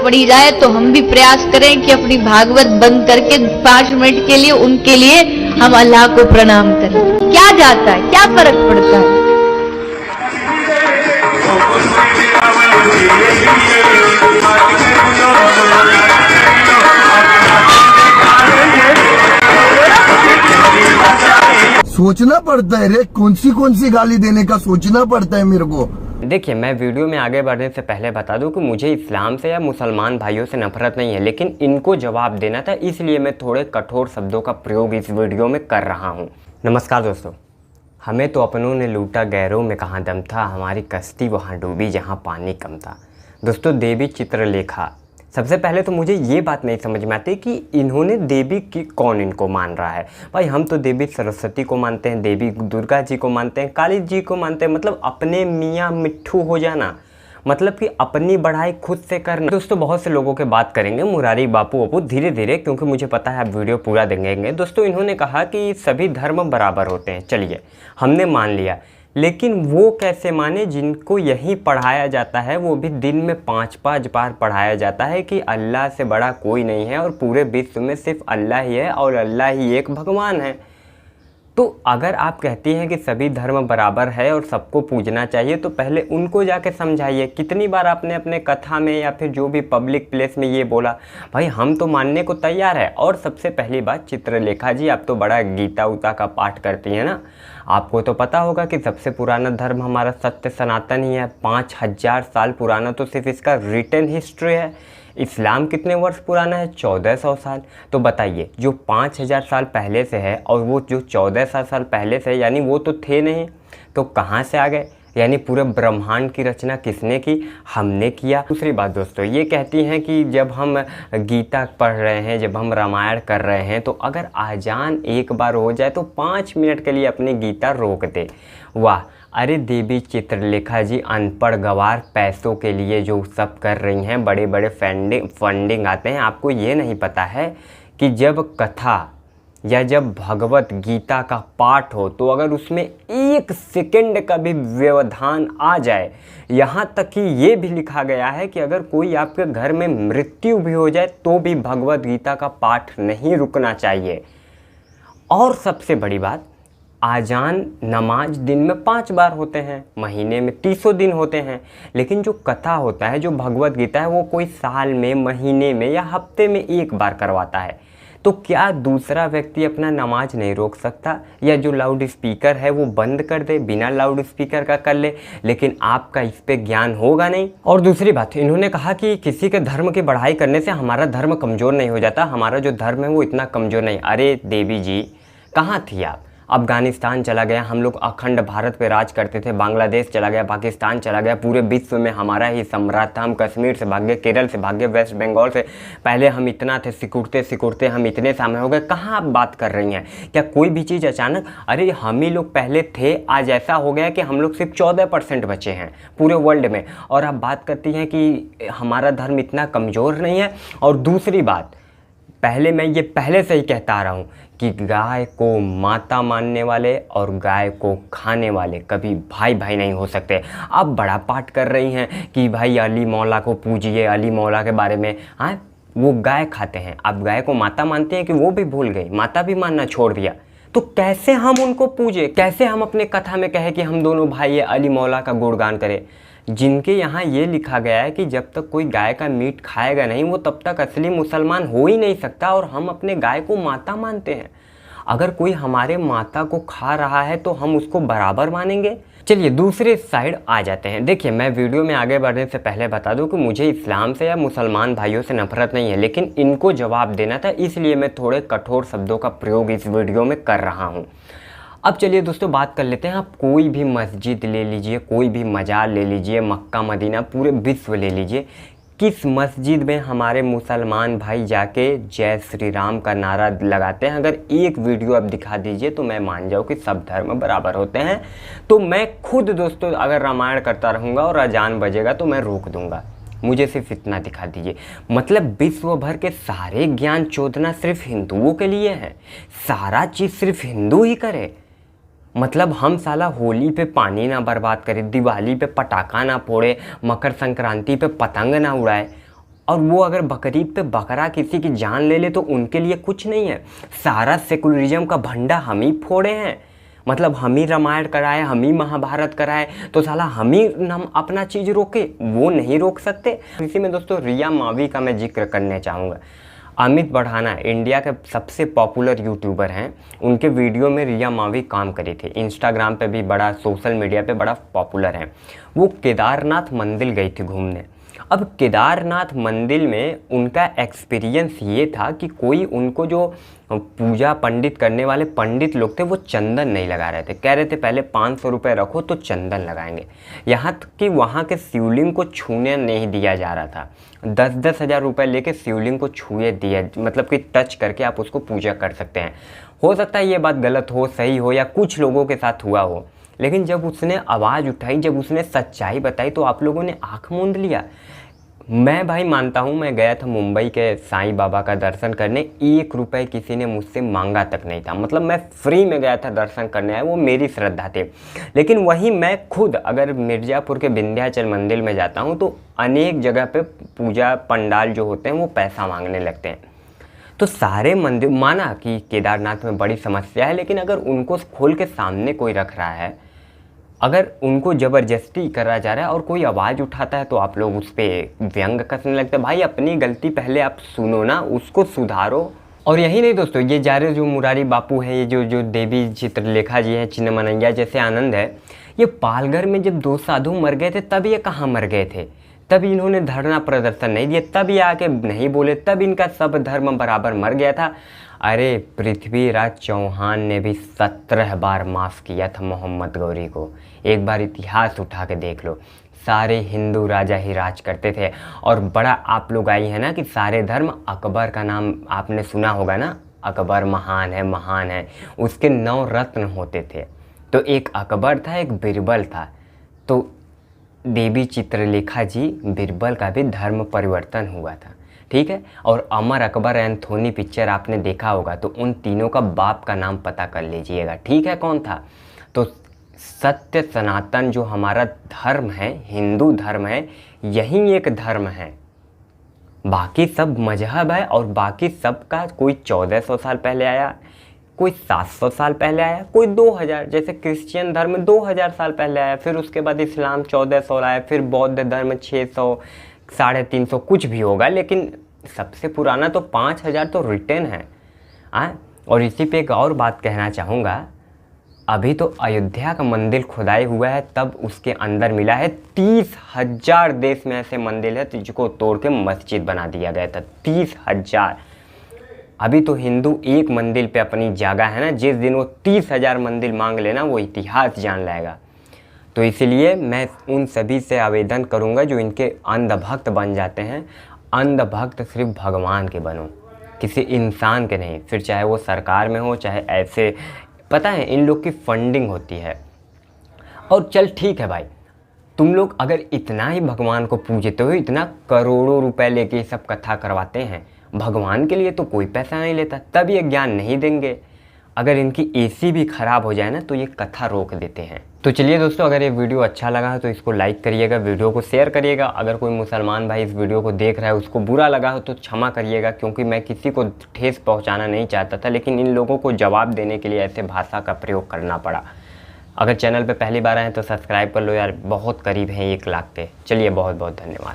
पढ़ी जाए तो हम भी प्रयास करें कि अपनी भागवत बंद करके 5 मिनट के लिए उनके लिए हम अल्लाह को प्रणाम करें। क्या जाता है, क्या फर्क पड़ता है। सोचना पड़ता है रे, कौन सी गाली देने का सोचना पड़ता है मेरे को। देखिए, मैं वीडियो में आगे बढ़ने से पहले बता दूं कि मुझे इस्लाम से या मुसलमान भाइयों से नफरत नहीं है, लेकिन इनको जवाब देना था, इसलिए मैं थोड़े कठोर शब्दों का प्रयोग इस वीडियो में कर रहा हूं। नमस्कार दोस्तों। हमें तो अपनों ने लूटा, गैरों में कहाँ दम था, हमारी कश्ती वहाँ डूबी जहाँ पानी कम था। दोस्तों, देवी चित्रलेखा, सबसे पहले तो मुझे ये बात नहीं समझ में आती कि इन्होंने देवी की कौन इनको मान रहा है। भाई, हम तो देवी सरस्वती को मानते हैं, देवी दुर्गा जी को मानते हैं, काली जी को मानते हैं। मतलब अपने मियाँ मिट्ठू हो जाना, मतलब कि अपनी बढ़ाई खुद से करना। दोस्तों, बहुत से लोगों के बात करेंगे, मुरारी बापू अपू धीरे धीरे, क्योंकि मुझे पता है आप वीडियो पूरा देखेंगे। दोस्तों, इन्होंने कहा कि सभी धर्म बराबर होते हैं। चलिए, हमने मान लिया, लेकिन वो कैसे माने जिनको यही पढ़ाया जाता है, वो भी दिन में 5-5 बार पढ़ाया जाता है कि अल्लाह से बड़ा कोई नहीं है और पूरे विश्व में सिर्फ अल्लाह ही है और अल्लाह ही एक भगवान है। तो अगर आप कहती हैं कि सभी धर्म बराबर है और सबको पूजना चाहिए, तो पहले उनको जाके समझाइए। कितनी बार आपने अपने कथा में या फिर जो भी पब्लिक प्लेस में ये बोला, भाई हम तो मानने को तैयार है। और सबसे पहली बात, चित्रलेखा जी, आप तो बड़ा गीता उता का पाठ करती हैं ना, आपको तो पता होगा कि सबसे पुराना धर्म हमारा सत्य सनातन ही है। 5000 साल पुराना तो सिर्फ इसका रिटन हिस्ट्री है। इस्लाम कितने वर्ष पुराना है? 1400 साल। तो बताइए, जो 5000 साल पहले से है और वो जो 1400 साल पहले से है, यानी वो तो थे नहीं, तो कहाँ से आ गए? यानी पूरे ब्रह्मांड की रचना किसने की? हमने किया। दूसरी बात दोस्तों, ये कहती हैं कि जब हम गीता पढ़ रहे हैं, जब हम रामायण कर रहे हैं, तो अगर आजान एक बार हो जाए तो 5 मिनट के लिए अपनी गीता रोक दे। वाह! अरे देवी चित्रलेखा जी, अनपढ़ गवार पैसों के लिए जो सब कर रही हैं, बड़े बड़े फंडिंग आते हैं। आपको ये नहीं पता है कि जब कथा या जब भगवत गीता का पाठ हो, तो अगर उसमें 1 सेकंड का भी व्यवधान आ जाए, यहाँ तक कि ये भी लिखा गया है कि अगर कोई आपके घर में मृत्यु भी हो जाए तो भी भगवत गीता का पाठ नहीं रुकना चाहिए। और सबसे बड़ी बात, आजान नमाज दिन में 5 बार होते हैं, महीने में 300 दिन होते हैं, लेकिन जो कथा होता है, जो भगवत गीता है, वो कोई साल में, महीने में या हफ्ते में 1 बार करवाता है। तो क्या दूसरा व्यक्ति अपना नमाज नहीं रोक सकता? या जो लाउड स्पीकर है वो बंद कर दे, बिना लाउड स्पीकर का कर ले, लेकिन आपका इस पे ज्ञान होगा नहीं। और दूसरी बात, इन्होंने कहा कि किसी के धर्म की बढ़ाई करने से हमारा धर्म कमज़ोर नहीं हो जाता, हमारा जो धर्म है वो इतना कमज़ोर नहीं। अरे देवी जी, कहाँ थी आप? अफ़गानिस्तान चला गया, हम लोग अखंड भारत पे राज करते थे, बांग्लादेश चला गया, पाकिस्तान चला गया, पूरे विश्व में हमारा ही सम्राट था। हम कश्मीर से भागे, केरल से भागे, वेस्ट बंगाल से, पहले हम इतना थे, सिकुड़ते हम इतने सामने हो गए। कहाँ आप बात कर रही हैं? क्या कोई भी चीज़ अचानक? अरे हम ही लोग पहले थे, आज ऐसा हो गया कि हम लोग सिर्फ 14% बचे हैं पूरे वर्ल्ड में, और आप बात करती हैं कि हमारा धर्म इतना कमज़ोर नहीं है। और दूसरी बात, पहले मैं ये पहले से ही कहता आ रहा हूँ कि गाय को माता मानने वाले और गाय को खाने वाले कभी भाई भाई नहीं हो सकते। आप बड़ा पाठ कर रही हैं कि भाई अली मौला को पूजिए, अली मौला के बारे में। हाँ, वो गाय खाते हैं, आप गाय को माता मानते हैं कि वो भी भूल गई, माता भी मानना छोड़ दिया। तो कैसे हम उनको पूजे? कैसे हम अपने कथा में कहें कि हम दोनों भाई अली मौला का गुणगान करें? जिनके यहाँ ये लिखा गया है कि जब तक कोई गाय का मीट खाएगा नहीं, वो तब तक असली मुसलमान हो ही नहीं सकता, और हम अपने गाय को माता मानते हैं। अगर कोई हमारे माता को खा रहा है तो हम उसको बराबर मानेंगे? चलिए दूसरे साइड आ जाते हैं। देखिए, मैं वीडियो में आगे बढ़ने से पहले बता दूं कि मुझे इस्लाम से या मुसलमान भाइयों से नफरत नहीं है, लेकिन इनको जवाब देना था, इसलिए मैं थोड़े कठोर शब्दों का प्रयोग इस वीडियो में कर रहा हूँ। अब चलिए दोस्तों, बात कर लेते हैं। आप कोई भी मस्जिद ले लीजिए, कोई भी मजार ले लीजिए, मक्का मदीना, पूरे विश्व ले लीजिए, किस मस्जिद में हमारे मुसलमान भाई जाके जय श्री राम का नारा लगाते हैं? अगर एक वीडियो आप दिखा दीजिए तो मैं मान जाऊँ कि सब धर्म बराबर होते हैं। तो मैं खुद दोस्तों अगर रामायण करता रहूँगा और अजान बजेगा तो मैं रोक दूँगा। मुझे सिर्फ इतना दिखा दीजिए। मतलब विश्व भर के सारे ज्ञान चोदना सिर्फ हिंदुओं के लिए है, सारा चीज़ सिर्फ हिंदू ही करे। मतलब हम साला होली पे पानी ना बर्बाद करें, दिवाली पे पटाखा ना फोड़े, मकर संक्रांति पे पतंग ना उड़ाए, और वो अगर बकरीद पे बकरा किसी की जान ले ले तो उनके लिए कुछ नहीं है। सारा सेकुलरिज्म का भंडा हम ही फोड़े हैं, मतलब हम ही रामायण कराए, हम ही महाभारत कराए, तो साला हम ही हम अपना चीज़ रोके, वो नहीं रोक सकते। इसी में दोस्तों रिया मावी का मैं जिक्र करना चाहूँगा। अमित बढ़ाना इंडिया के सबसे पॉपुलर यूट्यूबर हैं, उनके वीडियो में रिया मावी काम करी थी। इंस्टाग्राम पे भी बड़ा, सोशल मीडिया पे बड़ा पॉपुलर है। वो केदारनाथ मंदिर गई थी घूमने। अब केदारनाथ मंदिर में उनका एक्सपीरियंस ये था कि कोई उनको जो पूजा पंडित करने वाले पंडित लोग थे वो चंदन नहीं लगा रहे थे। कह रहे थे पहले 500 रुपये रखो तो चंदन लगाएंगे। यहाँ तक कि वहाँ के शिवलिंग को छूने नहीं दिया जा रहा था। 10-10 हज़ार रुपये लेके शिवलिंग को छुए दिया, मतलब कि टच करके आप उसको पूजा कर सकते हैं। हो सकता है ये बात गलत हो, सही हो, या कुछ लोगों के साथ हुआ हो, लेकिन जब उसने आवाज़ उठाई, जब उसने सच्चाई बताई तो आप लोगों ने आँख मूंद लिया। मैं भाई मानता हूँ, मैं गया था मुंबई के साईं बाबा का दर्शन करने, 1 रुपये किसी ने मुझसे मांगा तक नहीं था। मतलब मैं फ्री में गया था दर्शन करने, आया, वो मेरी श्रद्धा थी। लेकिन वहीं मैं खुद अगर मिर्ज़ापुर के विंध्याचल मंदिर में जाता हूँ तो अनेक जगह पे पूजा पंडाल जो होते हैं वो पैसा मांगने लगते हैं। तो सारे मंदिर, माना कि केदारनाथ में बड़ी समस्या है, लेकिन अगर उनको खोल के सामने कोई रख रहा है, अगर उनको ज़बरदस्ती करा जा रहा है और कोई आवाज़ उठाता है तो आप लोग उस पर व्यंग कसने लगते हैं। भाई अपनी गलती पहले आप सुनो ना, उसको सुधारो। और यही नहीं दोस्तों, ये जारे जो मुरारी बापू है, ये जो देवी चित्रलेखा जी हैं, चिन्मनैया जैसे आनंद है, ये पालघर में जब 2 साधु मर गए थे तब ये कहाँ मर गए थे? तब इन्होंने धरना प्रदर्शन नहीं दिया, तब ये आके नहीं बोले, तब इनका सब धर्म बराबर मर गया था। अरे पृथ्वीराज चौहान ने भी 17 बार माफ़ किया था मोहम्मद गौरी को। एक बार इतिहास उठा के देख लो, सारे हिंदू राजा ही राज करते थे। और बड़ा आप लोग आई है ना कि सारे धर्म, अकबर का नाम आपने सुना होगा ना, अकबर महान है, महान है। उसके 9 रत्न होते थे, तो एक अकबर था, एक बिरबल था। तो देवी चित्रलेखा जी बिरबल का भी धर्म परिवर्तन हुआ था, ठीक है। और अमर अकबर एंथोनी पिक्चर आपने देखा होगा, तो उन तीनों का बाप का नाम पता कर लीजिएगा, ठीक है, कौन था। तो सत्य सनातन जो हमारा धर्म है, हिंदू धर्म है, यही एक धर्म है। बाकी सब मजहब है, और बाकी सब का कोई 1400 साल पहले आया, कोई 700 साल पहले आया, कोई 2000, जैसे क्रिश्चियन धर्म 2000 साल पहले आया, फिर उसके बाद इस्लाम 1400 आया, फिर बौद्ध धर्म 600, 350 कुछ भी होगा, लेकिन सबसे पुराना तो 5000 तो रिटर्न है। और इसी पे एक और बात कहना चाहूँगा, अभी तो अयोध्या का मंदिर खुदाई हुआ है, तब उसके अंदर मिला है 30,000 देश में ऐसे मंदिर है जिसको तोड़ के मस्जिद बना दिया गया था। 30,000। अभी तो हिंदू एक मंदिर पे अपनी जगह है ना, जिस दिन वो 30,000 मंदिर मांग लेना वो इतिहास जान लाएगा। तो इसीलिए मैं उन सभी से आवेदन करूंगा जो इनके अंधभक्त बन जाते हैं, अंधभक्त सिर्फ भगवान के बनो, किसी इंसान के नहीं। फिर चाहे वो सरकार में हो, चाहे ऐसे, पता है इन लोग की फंडिंग होती है। और चल ठीक है भाई, तुम लोग अगर इतना ही भगवान को पूजते हो, इतना करोड़ों रुपए लेके सब कथा करवाते हैं, भगवान के लिए तो कोई पैसा नहीं लेता, तब ये ज्ञान नहीं देंगे। अगर इनकी एसी भी ख़राब हो जाए ना तो ये कथा रोक देते हैं। तो चलिए दोस्तों, अगर ये वीडियो अच्छा लगा तो इसको लाइक करिएगा, वीडियो को शेयर करिएगा। अगर कोई मुसलमान भाई इस वीडियो को देख रहा है, उसको बुरा लगा हो तो क्षमा करिएगा, क्योंकि मैं किसी को ठेस पहुंचाना नहीं चाहता था, लेकिन इन लोगों को जवाब देने के लिए ऐसे भाषा का प्रयोग करना पड़ा। अगर चैनल पर पहली बार आए तो सब्सक्राइब कर लो यार, बहुत करीब हैं 1 लाख के। चलिए बहुत बहुत धन्यवाद।